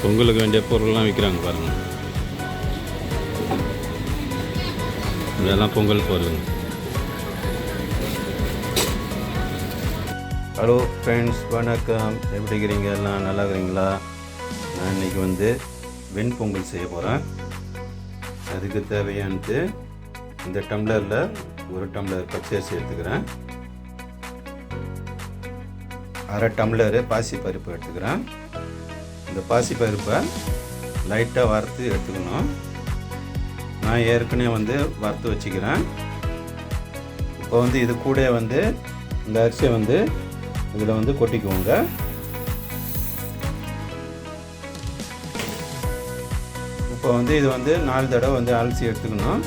பொங்கலுக்கு வேண்டிய பொருள்லாம் விற்கிறாங்க பாருங்கள். இதெல்லாம் பொங்கல் பொருளுங்க. ஹலோ ஃப்ரெண்ட்ஸ், வணக்கம். எப்படி இருக்கிறீங்க? எல்லாம் நல்லா இருக்கிறீங்களா? நான் இன்றைக்கி வெண்பொங்கல் செய்ய போகிறேன். அதுக்கு தேவையானது இந்த டம்ளரில் ஒரு டம்ளர் பச்சரிசி எடுத்துக்கிறேன், அரை டம்ளரு பாசிப்பருப்பு எடுத்துக்கிறேன். இந்த பாசிப்பருப்பை லைட்டாக வறுத்து எடுத்துக்கணும். நான் ஏற்கனவே வறுத்து வச்சுக்கிறேன். இப்போ இது கூட இந்த அரிசியை இதில் கொட்டிக்குவோங்க. இப்போ இது 4 தடவை அலசி எடுத்துக்கணும்.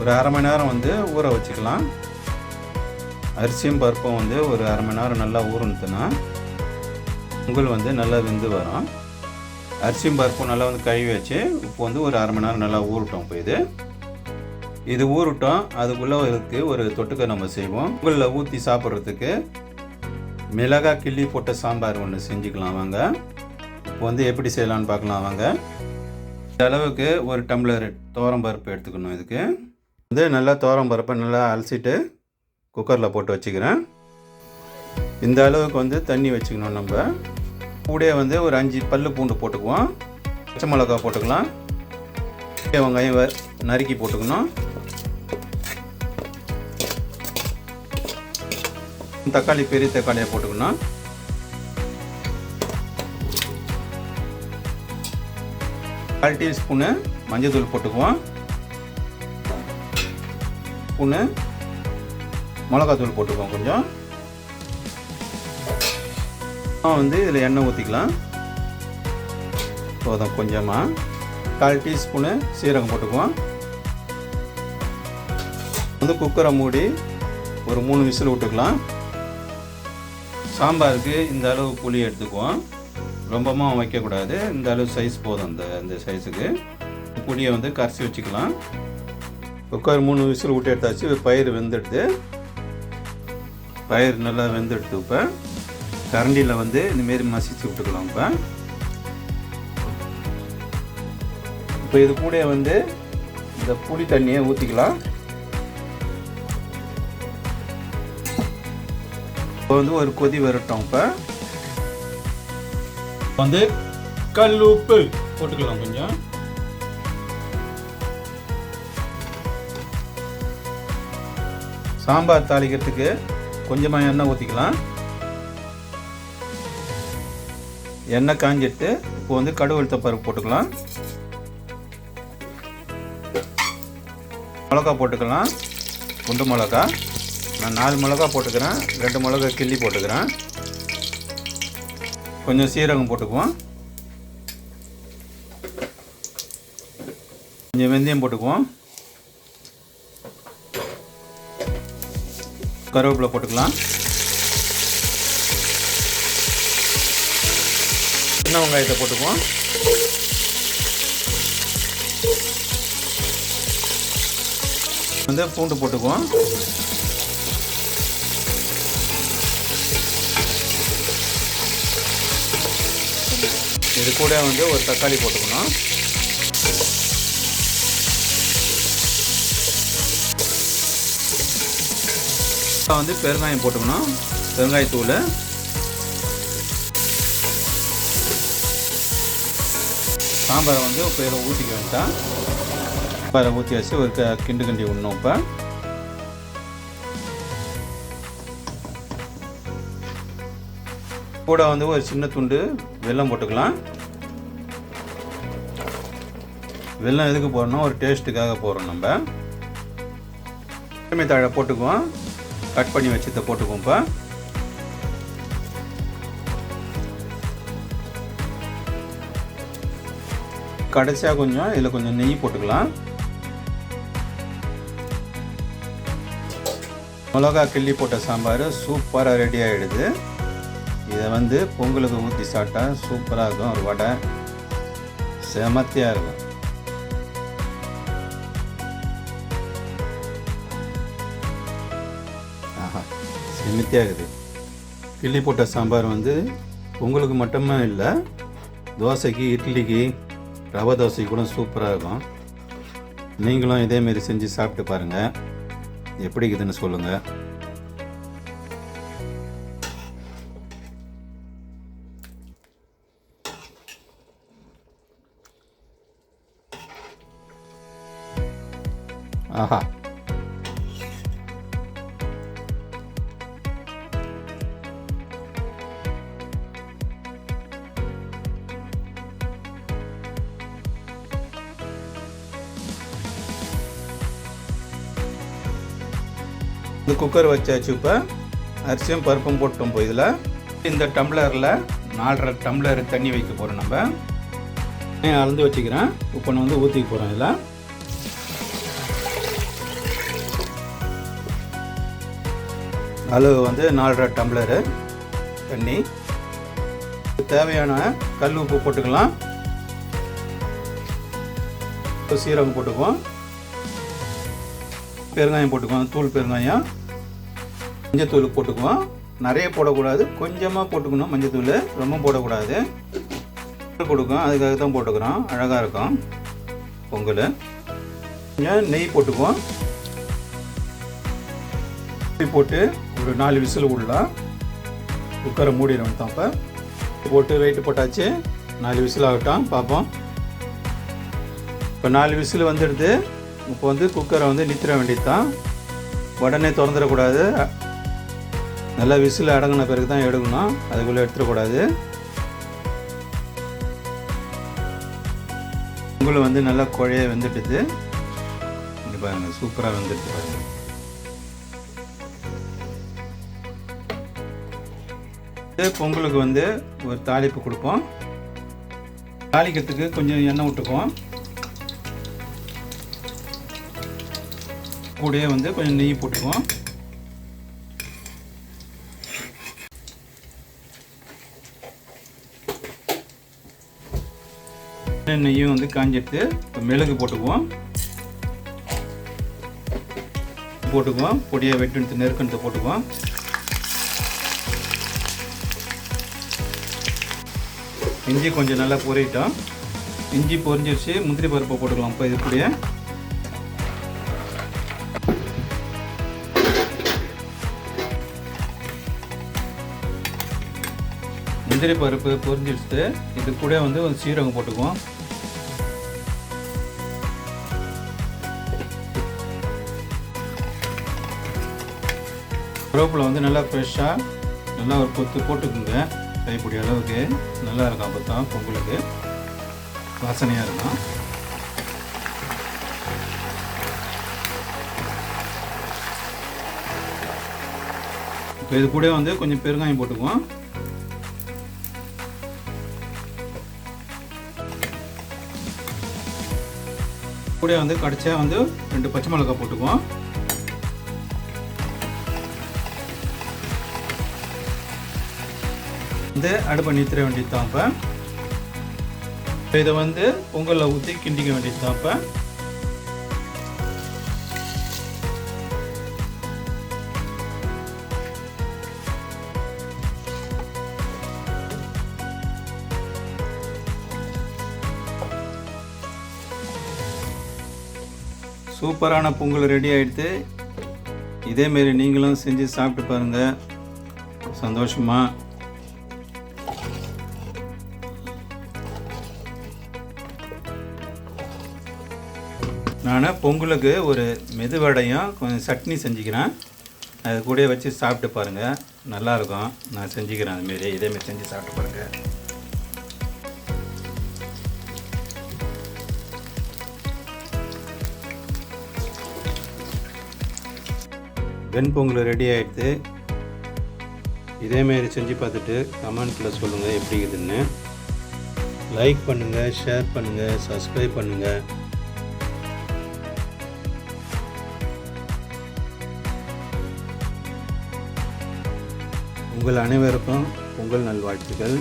ஒரு அரை மணி நேரம் ஊற வச்சுக்கலாம். அரிசியும் பருப்பும் ஒரு அரை மணி நேரம் நல்லா ஊறணுத்துனா பொங்கல் நல்லா வெந்து வரும். அரிசியும் பருப்பும் நல்லா கழுவி வச்சு இப்போ ஒரு அரை மணி நேரம் நல்லா ஊறட்டும். இப்போ இது ஊறட்டும். அதுக்குள்ளே ஒரு தொட்டுக்க நம்ம செய்வோம். பொங்கலில் ஊற்றி சாப்பிட்றதுக்கு மிளகாய் கிள்ளி போட்ட சாம்பார் ஒன்று செஞ்சுக்கலாம் வாங்க. இப்போ எப்படி செய்யலான்னு பார்க்கலாம் வாங்க. இந்த அளவுக்கு ஒரு டம்ளர் துவரம் பருப்பு எடுத்துக்கணும். இதுக்கு நல்லா துவரம் பருப்பை நல்லா அலசிட்டு குக்கரில் போட்டு வச்சுக்கிறேன். இந்த அளவுக்கு தண்ணி வச்சுக்கணும். நம்ம கூட ஒரு 5 பல்லு பூண்டு போட்டுக்குவோம். பச்சை மிளகா போட்டுக்கலாம். வெங்காயம் நறுக்கி போட்டுக்கணும். தக்காளி பெரிய தக்காளியை போட்டுக்கணும். கால் டீஸ்பூனு மஞ்சள் தூள் போட்டுக்குவோம். ஸ்பூனு மிளகாத்தூள் போட்டுக்குவோம். கொஞ்சம் இதில் எண்ணெய் ஊற்றிக்கலாம். போதும். கொஞ்சமாக கால் டீஸ்பூனு சீரகம் போட்டுக்குவோம். குக்கரை மூடி ஒரு 3 விசில் விட்டுக்கலாம். சாம்பாருக்கு இந்த அளவு புளி எடுத்துக்குவோம். ரொம்பமாக வைக்கக்கூடாது. இந்த அளவு சைஸ் போதும். இந்த சைஸுக்கு புளியை கரைச்சி வச்சுக்கலாம். குக்கர் 3 விசில் விட்டு எடுத்தாச்சு. பயிர் வெந்துடுது. பயிர் நல்லா வெந்துடுது. இப்போ கரண்டியில் இந்தமாரி மசிச்சு விட்டுக்கலாம். இப்போ இது கூட இந்த புளி தண்ணியை ஊற்றிக்கலாம். இப்போ ஒரு கொதி வரட்டும். இப்போ கல் உப்பு போட்டுக்கலாம். கொஞ்சம் சாம்பார் தாளிக்கிறதுக்கு கொஞ்சமாக எண்ணெய் ஊற்றிக்கலாம். எண்ணெய் காஞ்சிட்டு இப்போ கடுகு உளுத்த பருப்பு போட்டுக்கலாம். மிளகா போட்டுக்கலாம். குண்டு மிளகா நான் 4 மிளகா போட்டுக்கிறேன். 2 மிளகா கிள்ளி போட்டுக்கிறேன். கொஞ்சம் சீரகம் போட்டுக்குவோம். கொஞ்சம் வெந்தயம் போட்டுக்குவோம். கருவேப்பிலை போட்டுக்கலாம். சின்ன வெங்காயத்தை போட்டுக்குவோம். பூண்டு போட்டுக்குவோம். இது கூட ஒரு தக்காளி போட்டுக்கணும். பெருங்காயம் போட்டுக்கணும். பெருங்காயத்தூள், சாம்பாரை இப்போ இதில் ஊற்றிக்க வேண்டாம். சாம்பாரை ஊற்றி வச்சு ஒரு கிண்டி விடணும். இப்போ கூட ஒரு சின்ன துண்டு வெல்லம் போட்டுக்கலாம். வெல்லம் எதுக்கு போடணும்? ஒரு டேஸ்ட்டுக்காக போடுறோம். நம்ம தழை போட்டுக்குவோம். கட் பண்ணி வச்சு போட்டுக்குவோம். இப்போ கடைசியாக இதில் கொஞ்சம் நெய் போட்டுக்கலாம். மிளகா கிள்ளி போட்ட சாம்பார் சூப்பராக ரெடி ஆகிடுது. இதை பொங்கலுக்கு ஊற்றி சாப்பிட்டா சூப்பராக இருக்கும். ஒரு வடை செமத்தியாக இருக்கும். ஆஹா, செமத்தியாக இருக்குது. கிள்ளி போட்ட சாம்பார் பொங்கலுக்கு மட்டுமே இல்லை, தோசைக்கு, இட்லிக்கு, ரவை தோசைக்கு கூட சூப்பராக இருக்கும். நீங்களும் இதேமாரி செஞ்சு சாப்பிட்டு பாருங்கள், எப்படி இருக்குதுன்னு சொல்லுங்கள். ஆஹா, இந்த குக்கர் வச்சாச்சு. இப்போ அரிசியும் பருப்பும் போட்டோம். இதில் இந்த டம்ளரில் 4.5 டம்ளர் தண்ணி வைக்க போகிறோம். நம்ம அளந்து வச்சுக்கிறேன். இப்போ நான் வந்து ஊற்றிக்க போகிறேன். இதில் அளவு வந்து 4.5 டம்ளரு தண்ணி. தேவையான கல் உப்பு போட்டுக்கலாம். சீரகம் போட்டுக்குவோம், பெருங்காயம் போட்டுக்குவோம், தூள் பெருங்காயம், மஞ்சத்தூள் போட்டுக்குவோம். நிறைய போடக்கூடாது, கொஞ்சமாக போட்டுக்கணும். மஞ்சத்தூள் ரொம்ப போடக்கூடாது. கொடுக்கும், அதுக்காக தான் போட்டுக்கிறோம், அழகாக இருக்கும் பொங்கல். கொஞ்சம் நெய் போட்டுக்குவோம். நெய் போட்டு ஒரு 4 விசில் விடலாம். குக்கரை மூடிடும். தான் இப்போ போட்டு வெயிட் போட்டாச்சு. 4 விசில் ஆகட்டும், பார்ப்போம். இப்போ 4 விசில் வந்துடுது. இப்போ வந்து குக்கரை வந்து நிறுத்திட வேண்டியது தான். உடனே திறந்துடக்கூடாது. நல்லா விசில் அடங்கின பிறகு தான் எடுக்கணும், அதுக்குள்ளே எடுத்துடக்கூடாது. பொங்கல் வந்து நல்லா குழைய வெந்துட்டுது. இங்கே பாருங்கள், சூப்பராக வெந்துட்டு பாருங்கள். பொங்கலுக்கு வந்து ஒரு தாளிப்பு கொடுப்போம். தாளிக்கிறதுக்கு கொஞ்சம் எண்ணெய் விட்டுக்குவோம். கூடயே வந்து கொஞ்சம் நெய் போட்டுக்குவோம். நெய்யும் வந்து காஞ்சிட்டு இப்போ மிளகு போட்டுக்குவோம். பொடியை வெட்டு நெருக்கணத்தை போட்டுக்குவோம். இஞ்சி கொஞ்சம் நல்லா பொரிட்டோம். இஞ்சி பொரிஞ்சிருச்சு. முந்திரி பருப்பை போட்டுக்கலாம். இப்போ இது கூடயே முந்திரி பருப்பு பொரிஞ்சிருச்சு. இது கூட வந்து ஒரு சீரகம் போட்டுக்குவோம். கருவேப்பிலை வந்து நல்லா ஃப்ரெஷ்ஷாக நல்லா ஒரு கொத்து போட்டுக்குங்க. கைப்பிடி அளவுக்கு நல்லா இருக்கும். அப்போ தான் பொங்கலுக்கு வாசனையாக இருக்கும். இப்போ இது கூட வந்து கொஞ்சம் பெருங்காயம் போட்டுக்குவோம். கூட வந்து கடிச்சா வந்து 2 பச்சை மிளகாய் போட்டுக்குவோம். இந்த அடுப்பை நிறுத்திட வேண்டியது தான். இப்போ இதை வந்து பொங்கலில் ஊற்றி கிண்டிக்க வேண்டியது தான். இப்போ சூப்பரான பொங்கல் ரெடி ஆகிடுது. இதேமாரி நீங்களும் செஞ்சு சாப்பிட்டு பாருங்கள் சந்தோஷமாக. நான் பொங்கலுக்கு ஒரு மெதுவடையும் கொஞ்சம் சட்னி செஞ்சுக்கிறேன். அது கூட வச்சு சாப்பிட்டு பாருங்கள், நல்லாயிருக்கும். நான் செஞ்சுக்கிறேன் அதுமாரி. இதேமாரி செஞ்சு சாப்பிட்டு பாருங்கள். வெண்பொங்கல் ரெடி ஆகிடுது. இதேமாரி செஞ்சு பார்த்துட்டு கமெண்ட்டில் சொல்லுங்கள் எப்படி இருக்குதுன்னு. லைக் பண்ணுங்கள், ஷேர் பண்ணுங்கள், சப்ஸ்கிரைப் பண்ணுங்கள். உங்கள் அனைவருக்கும் பொங்கல் நல்வாழ்த்துக்கள்.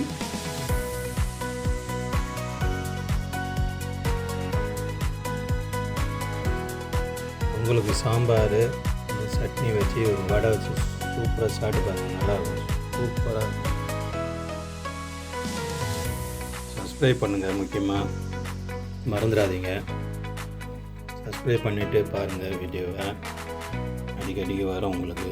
உங்களுக்கு சாம்பார், சட்னி வச்சு ஒரு வடை வச்சு சூப்பராக சாப்பிட்டு பாருங்கள், நல்லாயிருக்கும். சூப்பராக சப்ஸ்கிரைப் பண்ணுங்கள், முக்கியமாக மறந்துடாதீங்க. சப்ஸ்கிரைப் பண்ணிவிட்டு பாருங்கள் வீடியோவை, அடிக்கடிக்கு வரும் உங்களுக்கு.